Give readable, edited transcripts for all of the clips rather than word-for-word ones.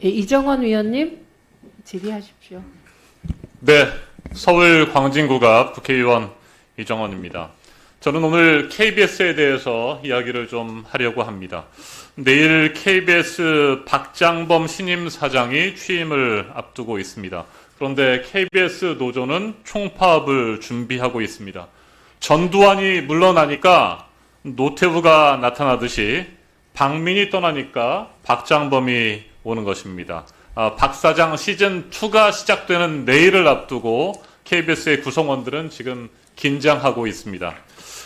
예, 이정원 위원님 질의하십시오. 네, 서울 광진구갑 국회의원 이정원입니다. 저는 오늘 KBS에 대해서 이야기를 좀 하려고 합니다. 내일 KBS 박장범 신임 사장이 취임을 앞두고 있습니다. 그런데 KBS 노조는 총파업을 준비하고 있습니다. 전두환이 물러나니까 노태우가 나타나듯이 박민이 떠나니까 박장범이 오는 것입니다. 박 사장 시즌2가 시작되는 내일을 앞두고 KBS의 구성원들은 지금 긴장하고 있습니다.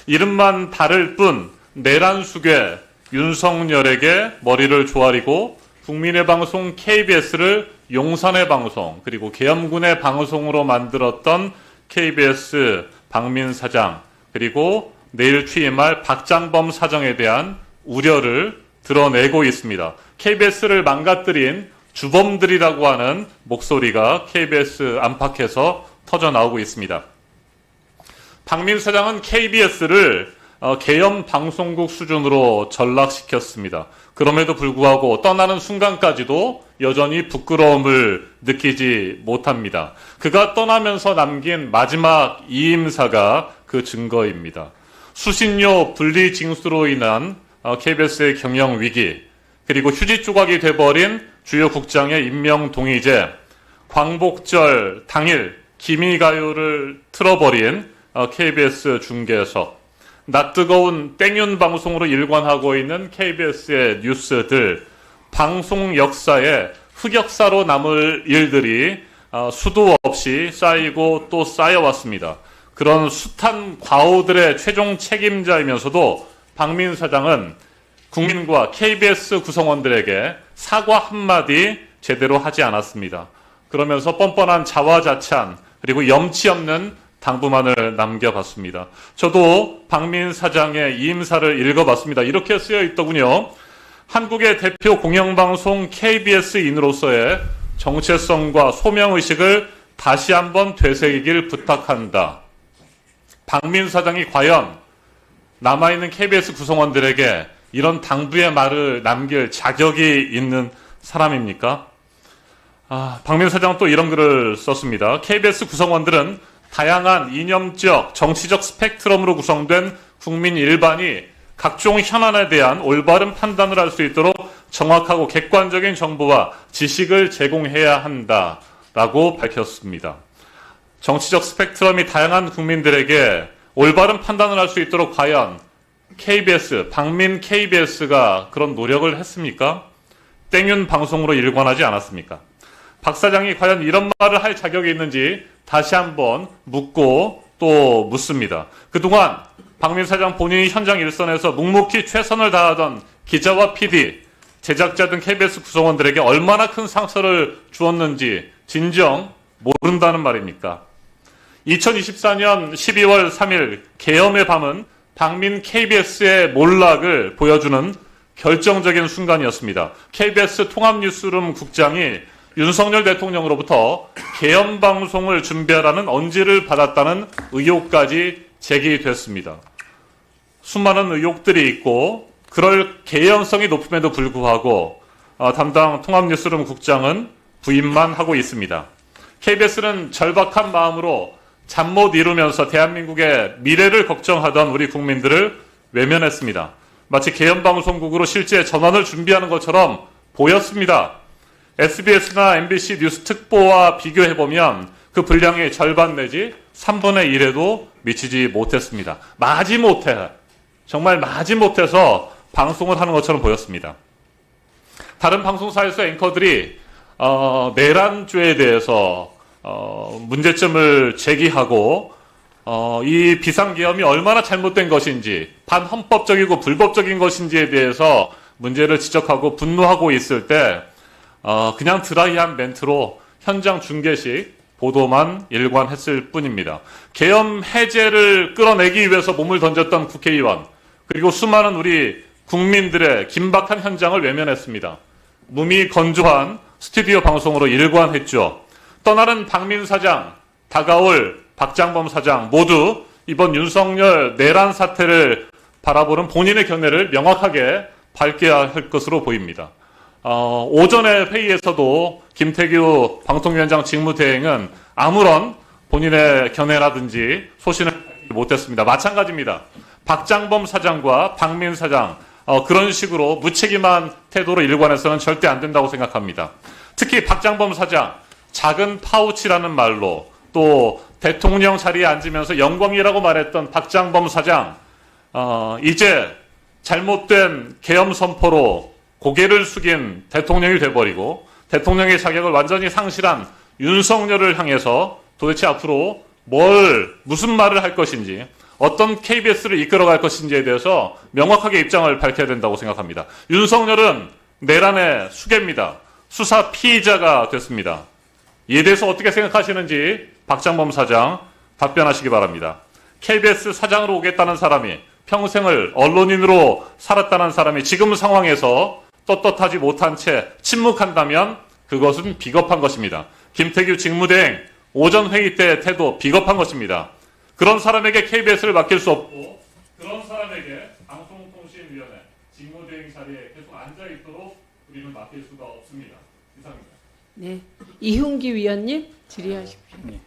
이름만 다를 뿐 내란 숙에 윤석열에게 머리를 조아리고 국민의 방송 KBS를 용산의 방송 그리고 계엄군의 방송으로 만들었던 KBS 박민 사장 그리고 내일 취임할 박장범 사장에 대한 우려를 드러내고 있습니다. KBS를 망가뜨린 주범들이라고 하는 목소리가 KBS 안팎에서 터져나오고 있습니다. 박민 사장은 KBS를 계엄 방송국 수준으로 전락시켰습니다. 그럼에도 불구하고 떠나는 순간까지도 여전히 부끄러움을 느끼지 못합니다. 그가 떠나면서 남긴 마지막 이임사가 그 증거입니다. 수신료 분리 징수로 인한 KBS의 경영 위기, 그리고 휴지 조각이 돼버린 주요 국장의 임명 동의제, 광복절 당일 기미가요를 틀어버린 KBS 중계석, 낯뜨거운 땡윤 방송으로 일관하고 있는 KBS의 뉴스들, 방송 역사에 흑역사로 남을 일들이 수도 없이 쌓이고 또 쌓여왔습니다. 그런 숱한 과오들의 최종 책임자이면서도 박민 사장은 국민과 KBS 구성원들에게 사과 한마디 제대로 하지 않았습니다. 그러면서 뻔뻔한 자화자찬 그리고 염치 없는 당부만을 남겨봤습니다. 저도 박민 사장의 이임사를 읽어봤습니다. 이렇게 쓰여 있더군요. 한국의 대표 공영방송 KBS인으로서의 정체성과 소명의식을 다시 한번 되새기길 부탁한다. 박민 사장이 과연 남아있는 KBS 구성원들에게 이런 당부의 말을 남길 자격이 있는 사람입니까? 박민 사장은 또 이런 글을 썼습니다. KBS 구성원들은 다양한 이념적, 정치적 스펙트럼으로 구성된 국민 일반이 각종 현안에 대한 올바른 판단을 할 수 있도록 정확하고 객관적인 정보와 지식을 제공해야 한다라고 밝혔습니다. 정치적 스펙트럼이 다양한 국민들에게 올바른 판단을 할 수 있도록 과연 KBS, 박민 KBS가 그런 노력을 했습니까? 땡윤 방송으로 일관하지 않았습니까? 박 사장이 과연 이런 말을 할 자격이 있는지 다시 한번 묻고 또 묻습니다. 그동안 박민 사장 본인이 현장 일선에서 묵묵히 최선을 다하던 기자와 PD, 제작자 등 KBS 구성원들에게 얼마나 큰 상처를 주었는지 진정 모른다는 말입니까? 2024년 12월 3일 계엄의 밤은 박민 KBS의 몰락을 보여주는 결정적인 순간이었습니다. KBS 통합뉴스룸 국장이 윤석열 대통령으로부터 계엄 방송을 준비하라는 언지를 받았다는 의혹까지 제기됐습니다. 수많은 의혹들이 있고 그럴 개연성이 높음에도 불구하고 담당 통합뉴스룸 국장은 부인만 하고 있습니다. KBS는 절박한 마음으로 잠 못 이루면서 대한민국의 미래를 걱정하던 우리 국민들을 외면했습니다. 마치 계엄방송국으로 실제 전환을 준비하는 것처럼 보였습니다. SBS나 MBC 뉴스 특보와 비교해보면 그 분량의 절반 내지 3분의 1에도 미치지 못했습니다. 마지못해, 정말 마지못해서 방송을 하는 것처럼 보였습니다. 다른 방송사에서 앵커들이 내란죄에 대해서 문제점을 제기하고 이 비상계엄이 얼마나 잘못된 것인지 반헌법적이고 불법적인 것인지에 대해서 문제를 지적하고 분노하고 있을 때 그냥 드라이한 멘트로 현장 중계식 보도만 일관했을 뿐입니다. 계엄 해제를 끌어내기 위해서 몸을 던졌던 국회의원 그리고 수많은 우리 국민들의 긴박한 현장을 외면했습니다. 몸이 건조한 스튜디오 방송으로 일관했죠. 떠나는 박민 사장, 다가올 박장범 사장 모두 이번 윤석열 내란 사태를 바라보는 본인의 견해를 명확하게 밝혀야 할 것으로 보입니다. 오전에 회의에서도 김태규 방통위원장 직무대행은 아무런 본인의 견해라든지 소신을 밝히지 못했습니다. 마찬가지입니다. 박장범 사장과 박민 사장 그런 식으로 무책임한 태도로 일관해서는 절대 안 된다고 생각합니다. 특히 박장범 사장 작은 파우치라는 말로 또 대통령 자리에 앉으면서 영광이라고 말했던 박장범 사장 이제 잘못된 계엄 선포로 고개를 숙인 대통령이 돼버리고 대통령의 자격을 완전히 상실한 윤석열을 향해서 도대체 앞으로 무슨 말을 할 것인지 어떤 KBS를 이끌어갈 것인지에 대해서 명확하게 입장을 밝혀야 된다고 생각합니다. 윤석열은 내란의 수괴입니다. 수사 피의자가 됐습니다. 이에 대해서 어떻게 생각하시는지 박장범 사장 답변하시기 바랍니다. KBS 사장으로 오겠다는 사람이 평생을 언론인으로 살았다는 사람이 지금 상황에서 떳떳하지 못한 채 침묵한다면 그것은 비겁한 것입니다. 김태규 직무대행 오전 회의 때 태도 비겁한 것입니다. 그런 사람에게 KBS를 맡길 수 없고 그런 사람에게 방송통신위원회 직무대행 자리에 계속 앉아있도록 우리는 맡길 수가 없습니다. 이상입니다. 네, 이훈기 위원님 질의하십시오. 네.